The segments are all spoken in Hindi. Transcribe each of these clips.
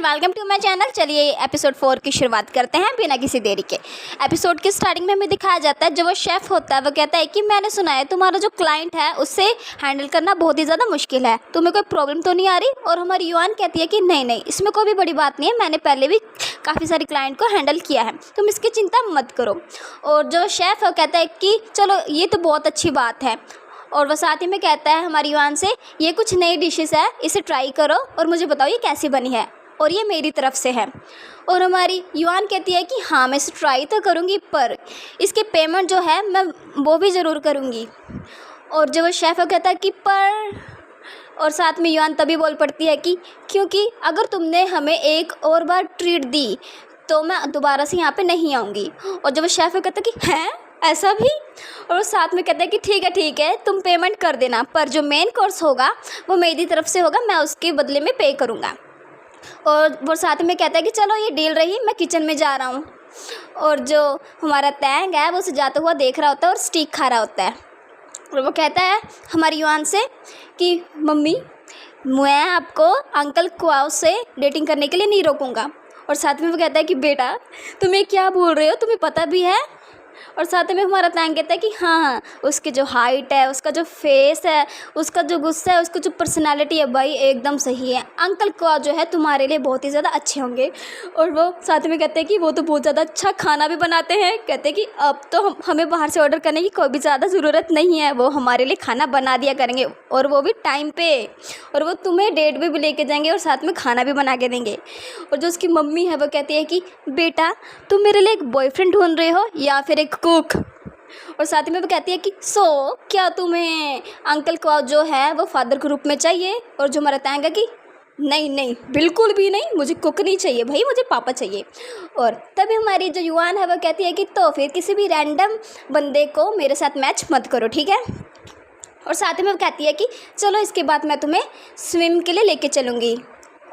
Welcome to my channel. चलिए एपिसोड 4 की शुरुआत करते हैं बिना किसी देरी के। एपिसोड की स्टार्टिंग में हमें दिखाया जाता है, जो वो शेफ़ होता है वो कहता है कि मैंने सुना है तुम्हारा जो क्लाइंट है उससे हैंडल करना बहुत ही ज़्यादा मुश्किल है, तुम्हें कोई प्रॉब्लम तो नहीं आ रही। और हमारी युआन कहती है कि नहीं नहीं, इसमें कोई भी बड़ी बात नहीं है, मैंने पहले भी काफ़ी सारी क्लाइंट को हैंडल किया है, तुम इसकी चिंता मत करो। और जो शेफ़ है वो कहता है कि चलो ये तो बहुत अच्छी बात है। और वह साथ ही में कहता है हमारी युआन से, ये कुछ नई डिशेस है, इसे ट्राई करो और मुझे बताओ ये कैसी बनी है, और ये मेरी तरफ से है। और हमारी युआन कहती है कि हाँ मैं इसे ट्राई तो करूँगी, पर इसके पेमेंट जो है मैं वो भी ज़रूर करूँगी। और जो वो शेफ़ कहता है कि पर, और साथ में युआन तभी बोल पड़ती है कि क्योंकि अगर तुमने हमें एक और बार ट्रीट दी तो मैं दोबारा से यहाँ पे नहीं आऊँगी। और जब वो शेफ़ कहता है कि हैं ऐसा भी, और वो साथ में कहता है कि ठीक है तुम पेमेंट कर देना, पर जो मेन कोर्स होगा वो मेरी तरफ से होगा, मैं उसके बदले में पे करूँगा। और वो साथ में कहता है कि चलो ये डील रही, मैं किचन में जा रहा हूँ। और जो हमारा तैंग है वो उसे जाता हुआ देख रहा होता है और स्टिक खा रहा होता है। और वो कहता है हमारी युआन से कि मम्मी मैं आपको अंकल क्वाओ से डेटिंग करने के लिए नहीं रोकूँगा। और साथ में वो कहता है कि बेटा तुम्हें क्या बोल रहे हो, तुम्हें पता भी है। और साथ में हमारा तैंग कहता है कि हाँ उसकी जो हाइट है, उसका जो फेस है, उसका जो गुस्सा है, उसकी जो पर्सनालिटी है भाई एकदम सही है, अंकल को जो है तुम्हारे लिए बहुत ही ज़्यादा अच्छे होंगे। और वो साथ में कहते हैं कि वो तो बहुत ज़्यादा अच्छा खाना भी बनाते हैं, कहते हैं कि अब तो हमें बाहर से ऑर्डर करने की कोई भी ज़्यादा ज़रूरत नहीं है, वो हमारे लिए खाना बना दिया करेंगे और वो भी टाइम पे, और वो तुम्हें डेट भी लेके जाएंगे और साथ में खाना भी बना के देंगे। और जो उसकी मम्मी है वो कहती है कि बेटा तुम मेरे लिए एक बॉयफ्रेंड ढूंढ रहे हो या फिर एक कुक। और साथ में वो कहती है कि क्या तुम्हें अंकल को जो है वो फादर के रूप में चाहिए। और जो हमारा तैंग है कि नहीं नहीं बिल्कुल भी नहीं, मुझे कुक नहीं चाहिए भाई, मुझे पापा चाहिए। और तभी हमारी जो युआन है वो कहती है कि तो फिर किसी भी रैंडम बंदे को मेरे साथ मैच मत करो, ठीक है। और साथ में वो कहती है कि चलो इसके बाद मैं तुम्हें स्विम के लिए लेके चलूँगी।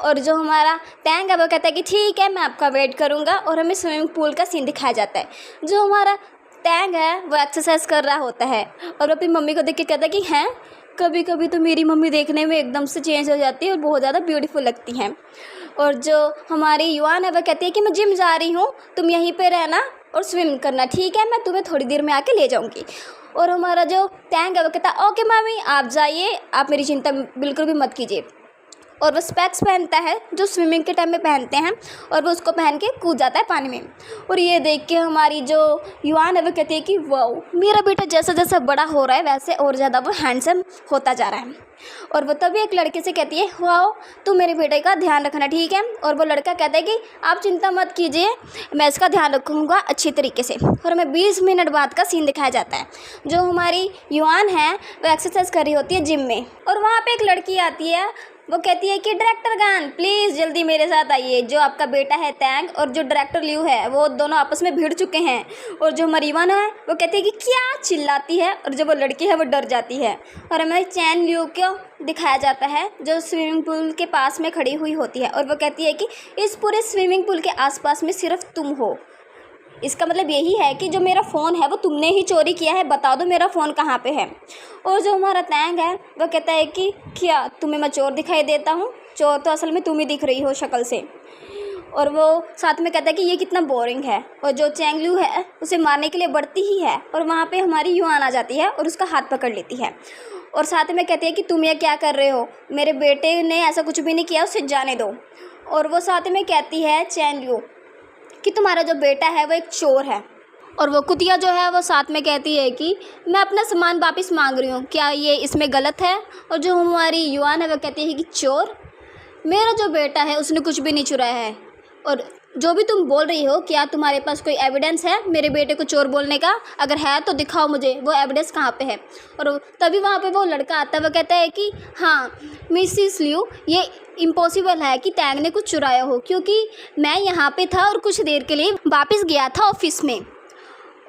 और जो हमारा टैंक है वो कहता है कि ठीक है मैं आपका वेट करूँगा। और हमें स्विमिंग पूल का सीन दिखाया जाता है। जो हमारा टैंक है वो एक्सरसाइज कर रहा होता है और वो अपनी मम्मी को देख के कहता है कि हैं कभी कभी तो मेरी मम्मी देखने में एकदम से चेंज हो जाती है और बहुत ज़्यादा ब्यूटीफुल लगती हैं। और जो हमारी युआन है वो कहती है कि मैं जिम जा रही हूँ, तुम यहीं पे रहना और स्विम करना, ठीक है, मैं तुम्हें थोड़ी देर में आके ले जाऊँगी। और हमारा जो टैंक है वो कहता है ओके मम्मी आप जाइए, आप मेरी चिंता बिल्कुल भी मत कीजिए। और वो स्पेक्स पहनता है जो स्विमिंग के टाइम में पहनते हैं, और वो उसको पहन के कूद जाता है पानी में। और ये देख के हमारी जो युआन है वो कहती है कि वाओ मेरा बेटा जैसा जैसा बड़ा हो रहा है वैसे और ज़्यादा वो हैंडसम होता जा रहा है। और वो तभी एक लड़के से कहती है वाओ तू मेरे बेटे का ध्यान रखना, ठीक है। और वो लड़का कहता है कि आप चिंता मत कीजिए, मैं इसका ध्यान रखूँगा अच्छी तरीके से। और हमें 20 मिनट बाद का सीन दिखाया जाता है। जो हमारी युआन है वो एक्सरसाइज कर रही होती है जिम में, और वहाँ पर एक लड़की आती है, वो कहती है कि डायरेक्टर गान प्लीज़ जल्दी मेरे साथ आइए। जो आपका बेटा है टैंग और जो डायरेक्टर लियू है वो दोनों आपस में भिड़ चुके हैं। और जो हमारी युआन है वो कहती है कि क्या चिल्लाती है, और जो वो लड़की है वो डर जाती है। और हमें चैन लियू को दिखाया जाता है जो स्विमिंग पूल के पास में खड़ी हुई होती है, और वो कहती है कि इस पूरे स्विमिंग पूल के आसपास में सिर्फ तुम हो, इसका मतलब यही है कि जो मेरा फ़ोन है वो तुमने ही चोरी किया है, बता दो मेरा फ़ोन कहाँ पे है। और जो हमारा टैंक है वो कहता है कि क्या तुम्हें मैं चोर दिखाई देता हूँ, चोर तो असल में तुम ही दिख रही हो शक्ल से। और वो साथ में कहता है कि ये कितना बोरिंग है। और जो चैंगलू है उसे मारने के लिए बढ़ती ही है, और वहाँ पे हमारी युआन आ जाती है और उसका हाथ पकड़ लेती है। और साथ में कहती है कि तुम ये क्या कर रहे हो, मेरे बेटे ने ऐसा कुछ भी नहीं किया, उसे जाने दो। और वो साथ में कहती है चैंगलू कि तुम्हारा जो बेटा है वो एक चोर है। और वो कुतिया जो है वो साथ में कहती है कि मैं अपना सामान वापस मांग रही हूँ, क्या ये इसमें गलत है। और जो हमारी युआन है वो कहती है कि चोर, मेरा जो बेटा है उसने कुछ भी नहीं चुराया है, और जो भी तुम बोल रही हो क्या तुम्हारे पास कोई एविडेंस है मेरे बेटे को चोर बोलने का, अगर है तो दिखाओ मुझे वो एविडेंस कहाँ पे है। और तभी वहाँ पे वो लड़का आता है, वो कहता है कि हाँ मिसिस लियू ये इम्पॉसिबल है कि टैंग ने कुछ चुराया हो, क्योंकि मैं यहाँ पे था और कुछ देर के लिए वापस गया था ऑफिस में।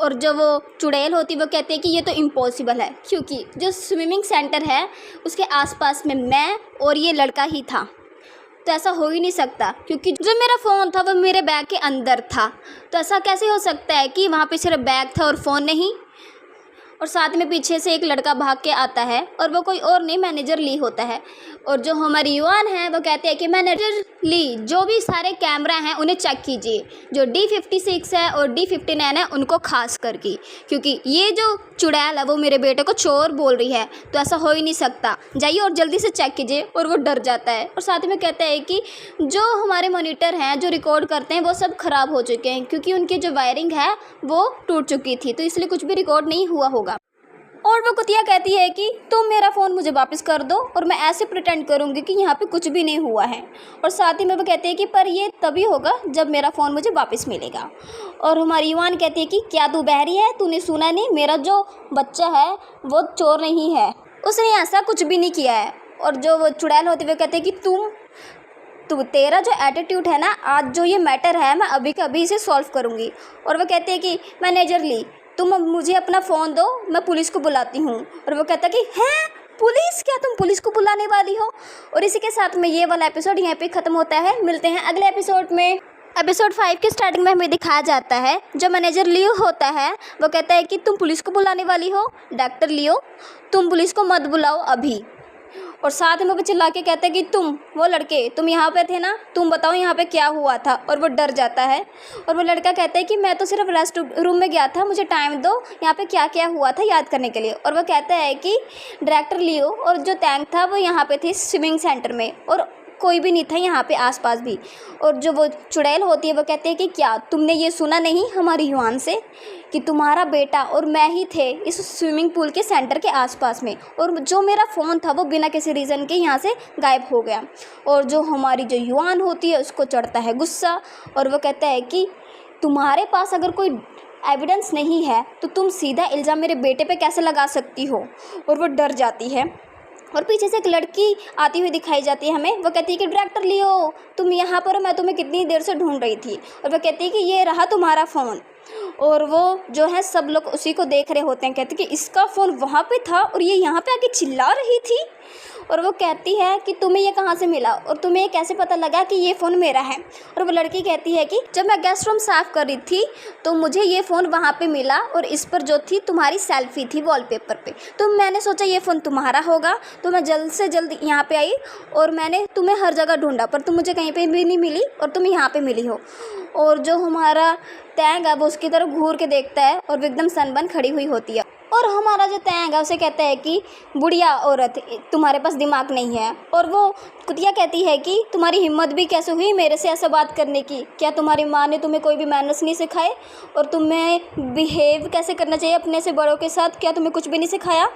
और जो वो चुड़ैल होती वो कहती है कि ये तो इम्पॉसिबल है, क्योंकि जो स्विमिंग सेंटर है उसके आसपास में मैं और ये लड़का ही था, तो ऐसा हो ही नहीं सकता, क्योंकि जो मेरा फ़ोन था वो मेरे बैग के अंदर था, तो ऐसा कैसे हो सकता है कि वहाँ पे सिर्फ बैग था और फ़ोन नहीं। और साथ में पीछे से एक लड़का भाग के आता है, और वो कोई और नहीं मैनेजर ली होता है। और जो हमारी युवान है वो कहते हैं कि मैनेजर ली जो भी सारे कैमरा हैं उन्हें चेक कीजिए, जो D56 है और D59 है उनको खास करके, क्योंकि ये जो चुड़ैल है वो मेरे बेटे को चोर बोल रही है, तो ऐसा हो ही नहीं सकता, जाइए और जल्दी से चेक कीजिए। और वो डर जाता है और साथ में कहता है कि जो हमारे मॉनिटर हैं जो रिकॉर्ड करते हैं वो सब ख़राब हो चुके हैं, क्योंकि उनकी जो वायरिंग है वो टूट चुकी थी, तो इसलिए कुछ भी रिकॉर्ड नहीं हुआ होगा। और वो कुतिया कहती है कि तुम मेरा फ़ोन मुझे वापस कर दो और मैं ऐसे प्रिटेंड करूँगी कि यहाँ पे कुछ भी नहीं हुआ है। और साथ ही में वो कहती है कि पर ये तभी होगा जब मेरा फ़ोन मुझे वापस मिलेगा। और हमारी युवान कहती है कि क्या तू बहरी है, तूने सुना नहीं, मेरा जो बच्चा है वो चोर नहीं है, उसने ऐसा कुछ भी नहीं किया है। और जो वो चुड़ैल होती है वो कहते हैं कि तेरा जो एटीट्यूड है ना, आज जो ये मैटर है मैं अभी का अभी इसे सॉल्व करूँगी। और वो कहते हैं कि मैनेजर ली तुम मुझे अपना फ़ोन दो, मैं पुलिस को बुलाती हूँ। और वो कहता कि हैं पुलिस, क्या तुम पुलिस को बुलाने वाली हो। और इसी के साथ में ये वाला एपिसोड यहाँ पे ख़त्म होता है। मिलते हैं अगले एपिसोड में। एपिसोड 5 के स्टार्टिंग में हमें दिखाया जाता है जो मैनेजर लियो होता है वो कहता है कि तुम पुलिस को बुलाने वाली हो, डॉक्टर लियो तुम पुलिस को मत बुलाओ अभी। और साथ में वो चिल्ला के कहता है कि वो लड़के तुम यहाँ पे थे ना, तुम बताओ यहाँ पे क्या हुआ था। और वो डर जाता है और वो लड़का कहता है कि मैं तो सिर्फ रेस्ट रूम में गया था, मुझे टाइम दो यहाँ पे क्या क्या हुआ था याद करने के लिए। और वो कहता है कि डायरेक्टर लियो और जो टैंक था वो यहाँ पे थे स्विमिंग सेंटर में और कोई भी नहीं था यहाँ पे आसपास भी। और जो वो चुड़ैल होती है वो कहती है कि क्या तुमने ये सुना नहीं हमारी युवान से कि तुम्हारा बेटा और मैं ही थे इस स्विमिंग पूल के सेंटर के आसपास में, और जो मेरा फ़ोन था वो बिना किसी रीज़न के यहाँ से गायब हो गया। और जो हमारी जो युवान होती है उसको चढ़ता है गुस्सा और वो कहता है कि तुम्हारे पास अगर कोई एविडेंस नहीं है तो तुम सीधा इल्ज़ाम मेरे बेटे पे कैसे लगा सकती हो। और वो डर जाती है। और पीछे से एक लड़की आती हुई दिखाई जाती है हमें, वो कहती है कि डायरेक्टर लियो तुम यहाँ पर, मैं तुम्हें कितनी देर से ढूंढ रही थी। और वो कहती है कि ये रहा तुम्हारा फ़ोन। और वो जो है सब लोग उसी को देख रहे होते हैं, कहते कि इसका फ़ोन वहाँ पे था और ये यहाँ पे आके चिल्ला रही थी। और वो कहती है कि तुम्हें ये कहाँ से मिला और तुम्हें ये कैसे पता लगा कि ये फ़ोन मेरा है। और वो लड़की कहती है कि जब मैं गेस्ट रूम साफ़ कर रही थी तो मुझे ये फ़ोन वहाँ पे मिला और इस पर जो थी तुम्हारी सेल्फी थी वॉलपेपर पे, तो मैंने सोचा ये फ़ोन तुम्हारा होगा, तो मैं जल्द से जल्द यहाँ पे आई और मैंने तुम्हें हर जगह ढूंढा पर तुम मुझे कहीं पे भी नहीं मिली और तुम यहाँ पे मिली हो। और जो हमारा टैंक है वो उसकी तरफ घूर के देखता है और वो एकदम सनबन खड़ी हुई होती है। और हमारा जो टैंक है उसे कहता है कि बुढ़िया औरत तुम्हारे पास दिमाग नहीं है। और वो कुतिया कहती है कि तुम्हारी हिम्मत भी कैसे हुई मेरे से ऐसा बात करने की, क्या तुम्हारी माँ ने तुम्हें कोई भी मैनर्स नहीं सिखाए और तुम्हें बिहेव कैसे करना चाहिए अपने से बड़ों के साथ, क्या तुम्हें कुछ भी नहीं सिखाया।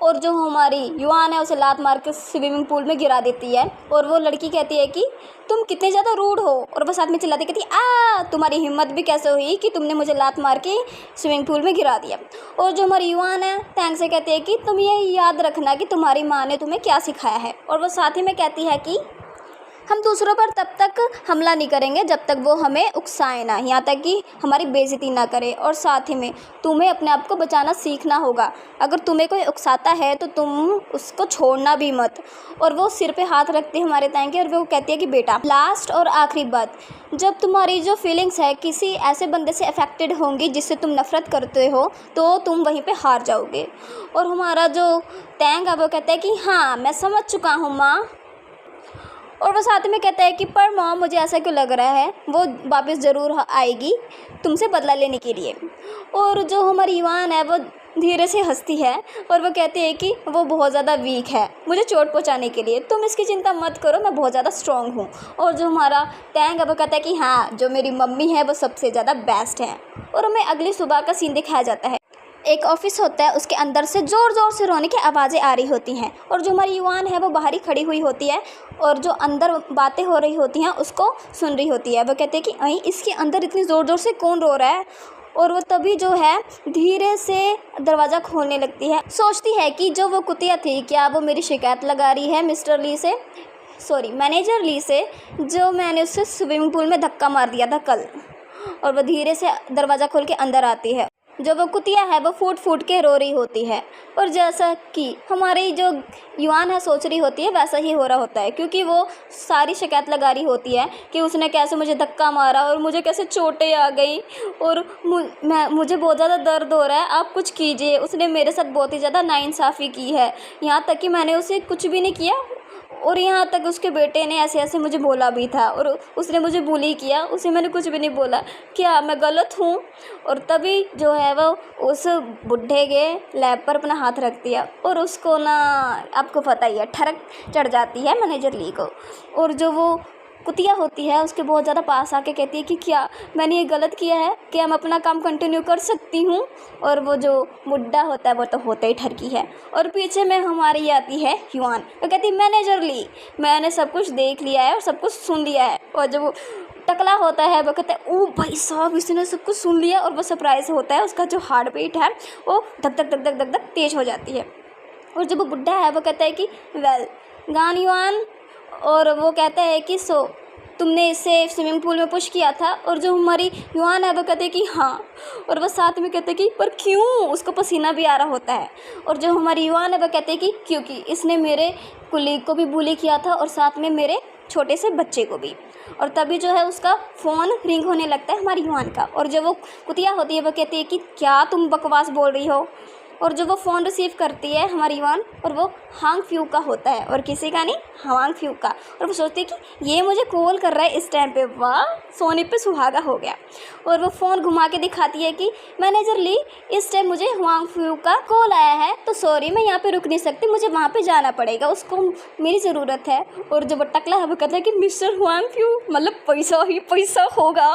और जो हमारी युवान है उसे लात मार के स्विमिंग पूल में गिरा देती है। और वो लड़की कहती है कि तुम कितने ज़्यादा रूड हो, और वो साथ में चिल्लाती कहती तुम्हारी हिम्मत भी कैसे हुई कि तुमने मुझे लात मार के स्विमिंग पूल में गिरा दिया। और जो हमारी युवान है टैंक से कहती है कि तुम ये याद रखना कि तुम्हारी माँ ने तुम्हें क्या सिखाया है। और वो साथ ही में कहती है कि हम दूसरों पर तब तक हमला नहीं करेंगे जब तक वो हमें उकसाए ना, यहाँ तक कि हमारी बेइज्जती ना करे। और साथ ही में तुम्हें अपने आप को बचाना सीखना होगा, अगर तुम्हें कोई उकसाता है तो तुम उसको छोड़ना भी मत। और वो सिर पे हाथ रखते हैं हमारे ताएं के और वो कहती है कि बेटा लास्ट और आखिरी बात, जब तुम्हारी जो फीलिंग्स है किसी ऐसे बंदे से अफेक्टेड होंगी जिससे तुम नफ़रत करते हो तो तुम वहीं पे हार जाओगे। और हमारा जो टैंक है वो कहता है कि हाँ मैं समझ चुका हूँ माँ। और वो साथ में कहता है कि पर मॉम मुझे ऐसा क्यों लग रहा है वो वापस ज़रूर आएगी तुमसे बदला लेने के लिए। और जो हमारी युवान है वो धीरे से हंसती है और वो कहती है कि वो बहुत ज़्यादा वीक है मुझे चोट पहुंचाने के लिए, तुम इसकी चिंता मत करो, मैं बहुत ज़्यादा स्ट्रॉन्ग हूँ। और जो हमारा टैंक है वो कहता है कि हाँ जो मेरी मम्मी है वो सबसे ज़्यादा बेस्ट है। और हमें अगली सुबह का सीन दिखाया जाता है, एक ऑफिस होता है, उसके अंदर से ज़ोर ज़ोर से रोने की आवाज़ें आ रही होती हैं। और जो हमारी युवान है वो बाहर ही खड़ी हुई होती है और जो अंदर बातें हो रही होती हैं उसको सुन रही होती है। वो कहते हैं कि अहीं इसके अंदर इतनी ज़ोर ज़ोर से कौन रो रहा है। और वो तभी जो है धीरे से दरवाज़ा खोलने लगती है, सोचती है कि जो वो कुतिया थी क्या वो मेरी शिकायत लगा रही है मैनेजर ली से, जो मैंने उससे स्विमिंग पूल में धक्का मार दिया था कल। और वो धीरे से दरवाज़ा खोल के अंदर आती है, जो वो कुतिया है वो फूट फूट के रो रही होती है। और जैसा कि हमारी जो युवान है सोच रही होती है वैसा ही हो रहा होता है, क्योंकि वो सारी शिकायत लगा रही होती है कि उसने कैसे मुझे धक्का मारा और मुझे कैसे चोटें आ गई और मुझे बहुत ज़्यादा दर्द हो रहा है, आप कुछ कीजिए, उसने मेरे साथ बहुत ही ज़्यादा नाइंसाफ़ी की है, यहाँ तक कि मैंने उसे कुछ भी नहीं किया और यहाँ तक उसके बेटे ने ऐसे ऐसे मुझे बोला भी था और उसने मुझे बुली किया, उसे मैंने कुछ भी नहीं बोला। क्या मैं गलत हूँ? और तभी जो है वो उस बुढ़े के लैब पर अपना हाथ रख दिया और उसको ना, आपको पता ही है, ठरक चढ़ जाती है मैनेजर ली को। और जो वो कुतिया होती है उसके बहुत ज़्यादा पास आके कहती है कि क्या मैंने ये गलत किया है, क्या मैं अपना काम कंटिन्यू कर सकती हूँ? और वो जो बुड्ढा होता है वो तो होता ही ठरकी है। और पीछे में हमारी आती है युआन, वो कहती है मैनेजर ली, मैंने सब कुछ देख लिया है और सब कुछ सुन लिया है। और जब वो टकला होता है वो कहता है ओ भाई साहब इसने सब कुछ सुन लिया, और वो सरप्राइज होता है, उसका जो हार्ट बीट है वो धक धक धक धक धक धक तेज हो जाती है। और जब वो बुड्ढा है वो कहता है कि वेल गान युआन, और वो कहता है कि सो तुमने इसे स्विमिंग पूल में पुश किया था? और जो हमारी युआन है वो कहते हैं कि हाँ, और वो साथ में कहते हैं कि पर क्यों? उसको पसीना भी आ रहा होता है। और जो हमारी युआन है वो कहते हैं कि क्योंकि इसने मेरे कुलीग को भी बुली किया था और साथ में मेरे छोटे से बच्चे को भी। और तभी जो है उसका फ़ोन रिंग होने लगता है हमारी युआन का, और जब वो कुतिया होती है वो कहती है कि क्या तुम बकवास बोल रही हो? और जब वो फ़ोन रिसीव करती है हमारी युआन, और वो हांग फ्यू का होता है और किसी का नहीं, हांग फ्यू का। और वो सोचती है कि ये मुझे कॉल कर रहा है इस टाइम पे, वाह सोने पे सुहागा हो गया। और वो फ़ोन घुमा के दिखाती है कि मैनेजर ली इस टाइम मुझे हांग फ्यू का कॉल आया है, तो सॉरी मैं यहाँ पे रुक नहीं सकती, मुझे वहाँ पे जाना पड़ेगा, उसको मेरी ज़रूरत है। और जब वो टकला है वो कहता है कि मिस्टर हांग फ्यू मतलब पैसा ही पैसा होगा।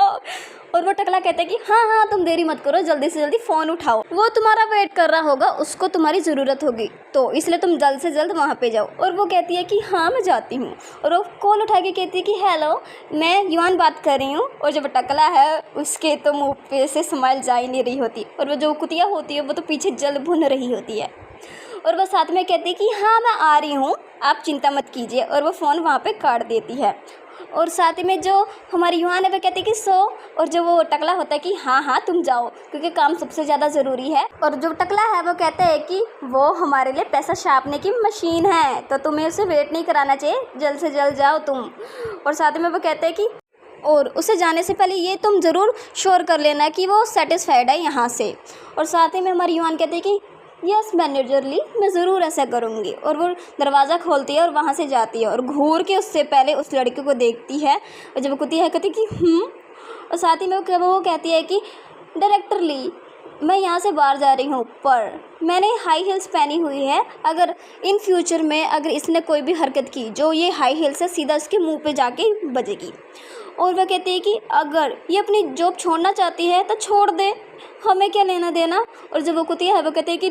और वो टकला कहता है कि हाँ हाँ तुम देरी मत करो, जल्दी से जल्दी फ़ोन उठाओ, वो तुम्हारा वेट कर रहा होगा, उसको तुम्हारी ज़रूरत होगी, तो इसलिए तुम जल्द से जल्द वहाँ पे जाओ। और वो कहती है कि हाँ मैं जाती हूँ। और वो कॉल उठा के कहती है कि हेलो मैं युआन बात कर रही हूँ। और जब टकला है उसके तो मुँह पे से स्माइल जा ही नहीं रही होती, और वो जो कुतिया होती है वो तो पीछे जल भुन रही होती है। और वह साथ में कहती है कि हाँ मैं आ रही हूँ, आप चिंता मत कीजिए। और वो फ़ोन वहाँ पे काट देती है। और साथ ही में जो हमारी युआन है वो कहती है कि सो, और जो वो टकला होता है कि हाँ हाँ तुम जाओ क्योंकि काम सबसे ज़्यादा ज़रूरी है। और जो टकला है वो कहता है कि वो हमारे लिए पैसा छापने की मशीन है, तो तुम्हें उसे वेट नहीं कराना चाहिए, जल्द से जल्द जाओ तुम। और साथ में वो कहते हैं कि और उसे जाने से पहले ये तुम ज़रूर श्योर कर लेना कि वो सेटिस्फाइड है यहाँ से। और साथ ही में हमारी युआन कहते हैं कि यस मैनेजर ली मैं ज़रूर ऐसा करूँगी। और वो दरवाज़ा खोलती है और वहाँ से जाती है और घूर के उससे पहले उस लड़के को देखती है। और जब वो कुत्ती है कहती कि और साथ ही में वो कहती है कि डायरेक्टर ली मैं यहाँ से बाहर जा रही हूँ, पर मैंने हाई हील्स पहनी हुई है, अगर इन फ्यूचर में अगर इसने कोई भी हरकत की जो ये हाई हील्स है सीधा इसके मुंह पे जाके बजेगी। और वह कहती है कि अगर ये अपनी जॉब छोड़ना चाहती है तो छोड़ दे, हमें क्या लेना देना। और जब वो कुतिया है वो कहती है कि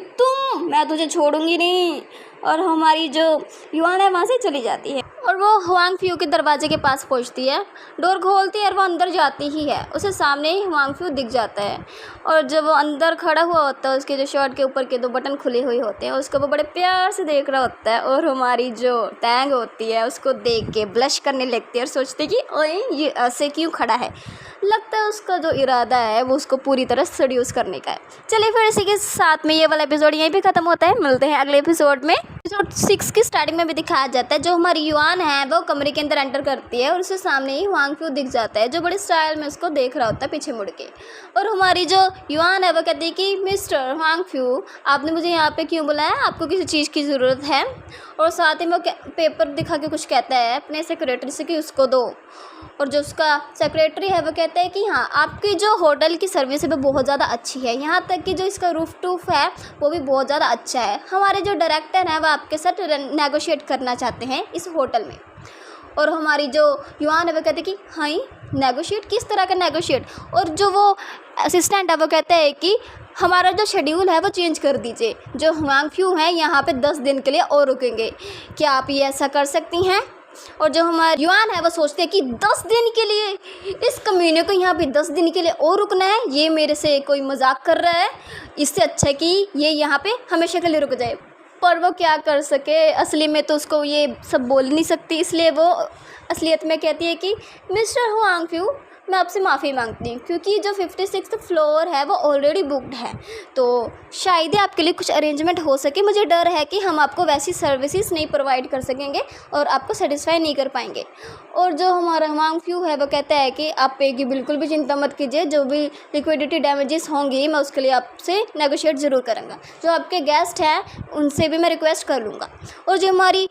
मैं तुझे छोड़ूंगी नहीं। और हमारी जो युआन है वहाँ से चली जाती है और वो हुआंग फ्यू के दरवाजे के पास पहुँचती है, डोर खोलती है और वो अंदर जाती ही है, उसे सामने ही हुआंग फ्यू दिख जाता है। और जब वो अंदर खड़ा हुआ होता है उसके जो शर्ट के ऊपर के 2 बटन खुले हुए होते हैं उसको वो बड़े प्यार से देख रहा होता है। और हमारी जो टैंग होती है उसको देख के ब्लश करने लगती है और सोचती है कि ओए ये ऐसे क्यों खड़ा है, लगता है उसका जो इरादा है वो उसको पूरी तरह सेड्यूस करने का है। चलिए फिर इसी के साथ में ये वाला एपिसोड यहीं पे ख़त्म होता है, मिलते हैं अगले एपिसोड में। एपिसोड 6 की स्टार्टिंग में भी दिखाया जाता है जो हमारी युआन है वो कमरे के अंदर एंटर करती है और उसके सामने ही हुआंग फ्यू दिख जाता है जो बड़े स्टाइल में उसको देख रहा होता है पीछे मुड़ के। और हमारी जो युआन है वो कहती है कि मिस्टर हुआंग फ्यू आपने मुझे यहाँ पे क्यों बुलाया, आपको किसी चीज़ की ज़रूरत है। और साथ ही में वो पेपर दिखा के कुछ कहता है अपने सेक्रेटरी से कि उसको दो। और जो उसका सेक्रेटरी है वो कहता है कि हाँ आपकी जो होटल की सर्विस है वो बहुत ज़्यादा अच्छी है, यहाँ तक कि जो इसका रूफ टूफ है वो भी बहुत ज़्यादा अच्छा है, हमारे जो डायरेक्टर हैं वो आपके साथ नेगोशिएट करना चाहते हैं इस होटल में। और हमारी जो युआन है वो कहते हैं कि हाँ नेगोशिएट, किस तरह का नेगोशिएट। और जो वो असिस्टेंट है वो कहता है कि हमारा जो शेड्यूल है वो चेंज कर दीजिए, जो हुआंग फ्यू हैं यहाँ पे 10 दिन के लिए और रुकेंगे, क्या आप ये ऐसा कर सकती हैं। और जो हमारी युआन है वो सोचते हैं कि 10 दिन के लिए इस कम्युनिटी को यहाँ पे 10 दिन के लिए और रुकना है, ये मेरे से कोई मजाक कर रहा है, इससे अच्छा है कि ये यहाँ पे हमेशा के लिए रुक जाए। पर वो क्या कर सके, असली में तो उसको ये सब बोल नहीं सकती, इसलिए वो असलियत में कहती है कि मिस्टर हुआंग फ्यू मैं आपसे माफ़ी मांगती हूँ क्योंकि जो 56th फ्लोर है वो ऑलरेडी बुकड है, तो शायद ही आपके लिए कुछ अरेंजमेंट हो सके। मुझे डर है कि हम आपको वैसी सर्विसेज नहीं प्रोवाइड कर सकेंगे और आपको सेटिस्फाई नहीं कर पाएंगे। और जो हमारा हुआंग फ्यू है वो कहता है कि आप पे की बिल्कुल भी चिंता मत कीजिए, जो भी लिक्विडिटी डैमेजेस होंगी मैं उसके लिए आपसे नेगोशिएट ज़रूर करूँगा, जो आपके गेस्ट हैं उनसे भी मैं रिक्वेस्ट कर लूँगा। और जो हमारी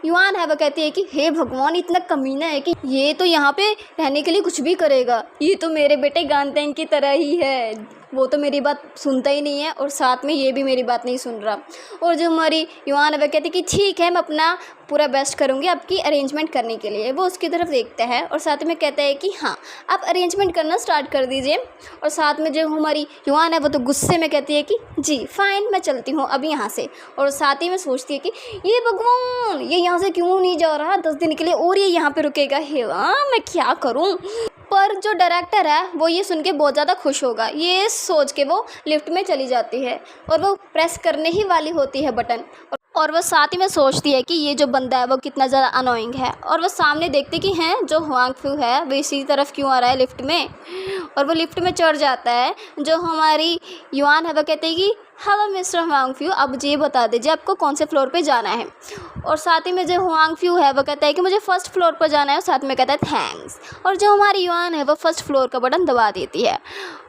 युआन है वो कहती है कि हे भगवान, इतना कमीना है कि ये तो यहाँ पे रहने के लिए कुछ भी करेगा, ये तो मेरे बेटे गानतेंग की तरह ही है, वो तो मेरी बात सुनता ही नहीं है और साथ में ये भी मेरी बात नहीं सुन रहा। और जो हमारी युआन है वो कहती है कि ठीक है, मैं अपना पूरा बेस्ट करूँगी आपकी अरेंजमेंट करने के लिए। वो उसकी तरफ देखता है और साथ में कहता है कि हाँ, आप अरेंजमेंट करना स्टार्ट कर दीजिए। और साथ में जो हमारी युआन है वो तो गुस्से में कहती है कि जी फाइन, मैं चलती हूँ अभी यहाँ से। और साथ ही में सोचती है कि ये भगवान, ये यहाँ से क्यों नहीं जा रहा 10 दिन के लिए, और ये यहाँ पे रुकेगा, हे मैं क्या करूँ। पर जो डायरेक्टर है वो ये सुन के बहुत ज़्यादा खुश होगा। ये सोच के वो लिफ्ट में चली जाती है और वो प्रेस करने ही वाली होती है बटन, और वो साथ ही में सोचती है कि ये जो बंदा है वो कितना ज़्यादा अनोइंग है। और वो सामने देखती कि हैं जो हुआंग फू है वो इसी तरफ क्यों आ रहा है लिफ्ट में, और वो लिफ्ट में चढ़ जाता है। जो हमारी युआन है वो कहती है कि हेलो मिस्टर हुआंग फू, अब मुझे ये बता दीजिए आपको कौन से फ्लोर पे जाना है। और साथ ही में जो हुआंग फू है वो कहता है कि मुझे फर्स्ट फ्लोर पर जाना है, और साथ में कहता है थैंक्स। और जो हमारी युआन है वो फर्स्ट फ्लोर का बटन दबा देती है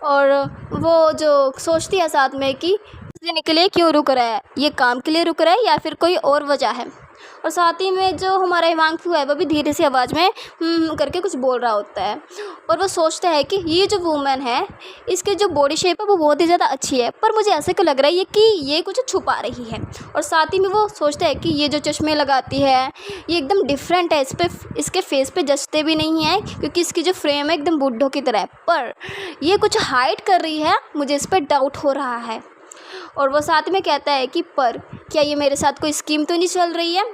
और वो जो सोचती है साथ में कि देने के लिए क्यों रुक रहा है, ये काम के लिए रुक रहा है या फिर कोई और वजह है। और साथ ही में जो हमारा हुआंग फू है वो भी धीरे से आवाज़ में करके कुछ बोल रहा होता है। और वो सोचता है कि ये जो वूमेन है, इसके जो बॉडी शेप है वो बहुत ही ज़्यादा अच्छी है, पर मुझे ऐसे क्यों लग रहा है कि ये कुछ छुपा रही है। और साथ ही में वो सोचता है कि ये जो चश्मे लगाती है ये एकदम डिफरेंट है, इसके फेस पे जचते भी नहीं है, क्योंकि इसकी जो फ्रेम है एकदम बुड्ढों की तरह है, पर ये कुछ हाइड कर रही है, मुझे इस पर डाउट हो रहा है। और वो साथ में कहता है कि पर क्या ये मेरे साथ कोई स्कीम तो नहीं चल रही है,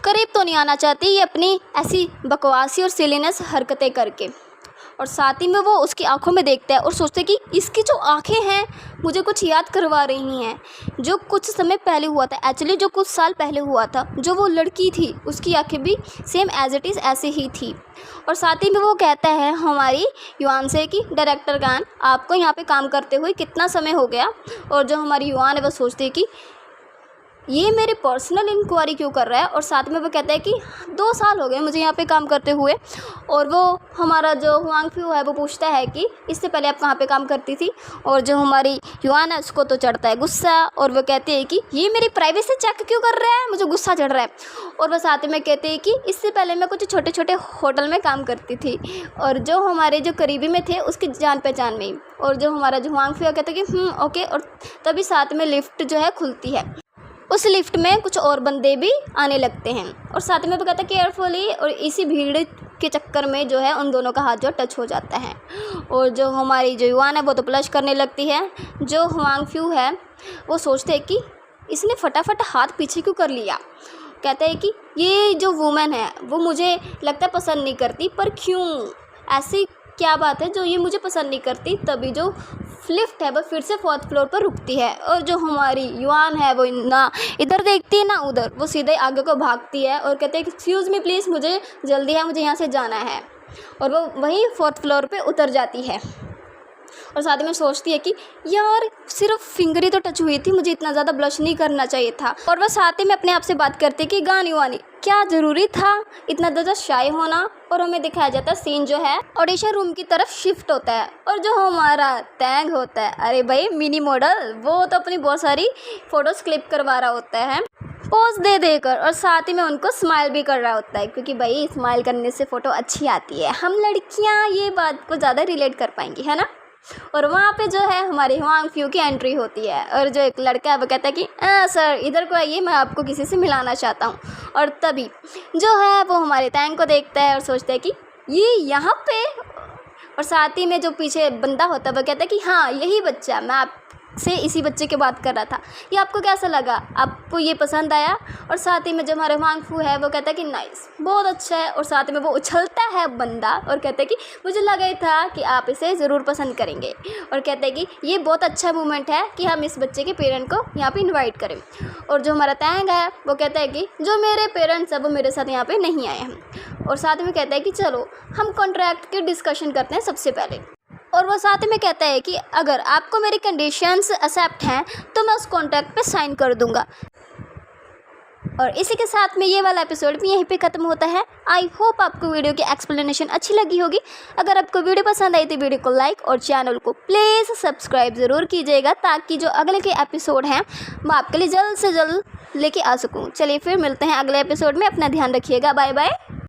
करीब तो नहीं आना चाहती ये अपनी ऐसी बकवासी और सिलीनेस हरकतें करके। और साथ ही में वो उसकी आंखों में देखता है और सोचता है कि इसकी जो आंखें हैं मुझे कुछ याद करवा रही हैं, जो कुछ समय पहले हुआ था, एक्चुअली जो कुछ साल पहले हुआ था। जो वो लड़की थी उसकी आंखें भी सेम एज इट इज़ ऐसे ही थी। और साथ ही में वो कहता है हमारी युआन से कि डायरेक्टर गान, आपको यहाँ पे काम करते हुए कितना समय हो गया। और जो हमारी युआन है वो सोचती है कि ये मेरी पर्सनल इंक्वायरी क्यों कर रहा है। और साथ में वो कहता है कि 2 साल हो गए मुझे यहाँ पे काम करते हुए। और वो हमारा जो हुआंग फू है वो पूछता है कि इससे पहले आप कहाँ पे काम करती थी। और जो हमारी युआन है उसको तो चढ़ता है गुस्सा, और वो कहती है कि ये मेरी प्राइवेसी चेक क्यों कर रहा है, मुझे गुस्सा चढ़ रहा है। और वो साथ में कहते हैं कि इससे पहले मैं कुछ छोटे छोटे होटल में काम करती थी, और जो हमारे जो करीबी में थे उसकी जान पहचान में ही। और जो हमारा जो हुआंग फू है कहता है कि ओके। और तभी साथ में लिफ्ट जो है खुलती है, उस लिफ्ट में कुछ और बंदे भी आने लगते हैं। और साथ में वो कहता है केयरफुली, और इसी भीड़ के चक्कर में जो है उन दोनों का हाथ जो टच हो जाता है। और जो हमारी जो युआन है वो तो ब्लश करने लगती है। जो हुआंग फू है वो सोचते हैं कि इसने फटाफट हाथ पीछे क्यों कर लिया। कहता है कि ये जो वूमेन है वो मुझे लगता है पसंद नहीं करती, पर क्यों, ऐसी क्या बात है जो ये मुझे पसंद नहीं करती। तभी जो लिफ्ट है वो फिर से 4th फ्लोर पर रुकती है, और जो हमारी युआन है वो ना इधर देखती है ना उधर, वो सीधे आगे को भागती है और कहते हैं एक्सक्यूज़ मी प्लीज़, मुझे जल्दी है, मुझे यहाँ से जाना है। और वो वहीं 4th फ्लोर पे उतर जाती है। और साथ में सोचती है कि यार सिर्फ फिंगर ही तो टच हुई थी, मुझे इतना ज़्यादा ब्लश नहीं करना चाहिए था। और वह साथ ही में अपने आप से बात करती है कि गानी वानी क्या ज़रूरी था इतना ज़्यादा शाय होना। और हमें दिखाया जाता है सीन जो है ऑडिशन रूम की तरफ शिफ्ट होता है, और जो हमारा टैंग होता है, अरे भाई मिनी मॉडल, वो तो अपनी बहुत सारी फ़ोटोज़ क्लिक करवा रहा होता है पोज दे देकर, और साथ ही में उनको स्माइल भी कर रहा होता है, क्योंकि भाई स्माइल करने से फ़ोटो अच्छी आती है। हम लड़कियां ये बात को ज़्यादा रिलेट कर पाएंगी, है ना। और वहाँ पे जो है हमारे हुआंग फू की एंट्री होती है, और जो एक लड़का है वो कहता है कि सर इधर को आइए, मैं आपको किसी से मिलाना चाहता हूँ। और तभी जो है वो हमारे टैंग को देखता है और सोचता है कि ये यहाँ पे। और साथ ही में जो पीछे बंदा होता है वो कहता है कि हाँ यही बच्चा, मैं आपसे इसी बच्चे की बात कर रहा था, ये आपको कैसा लगा, आपको ये पसंद आया। और साथ ही में जो हमारा हुआंग फू है वो कहता है कि नाइस, बहुत अच्छा है। और साथ में वो उछलता है बंदा और कहता है कि मुझे लगा ही था कि आप इसे ज़रूर पसंद करेंगे। और कहता है कि ये बहुत अच्छा मोमेंट है कि हम इस बच्चे के पेरेंट को यहाँ पे इनवाइट करें। और जो हमारा टैंग है वो कहता है कि जो मेरे पेरेंट्स हैं वो मेरे साथ यहाँ पे नहीं आए हैं। और साथ में कहता है कि चलो हम कॉन्ट्रैक्ट की डिस्कशन करते हैं सबसे पहले। और वो साथ में कहता है कि अगर आपको मेरी कंडीशंस एक्सेप्ट हैं तो मैं उस कॉन्ट्रैक्ट पे साइन कर दूंगा। और इसी के साथ में ये वाला एपिसोड भी यहीं पे ख़त्म होता है। आई होप आपको वीडियो की एक्सप्लेनेशन अच्छी लगी होगी। अगर आपको वीडियो पसंद आई तो वीडियो को लाइक और चैनल को प्लीज़ सब्सक्राइब ज़रूर कीजिएगा, ताकि जो अगले के एपिसोड हैं वो आपके लिए जल्द से जल्द लेके आ सकूँ। चलिए फिर मिलते हैं अगले एपिसोड में, अपना ध्यान रखिएगा, बाय बाय।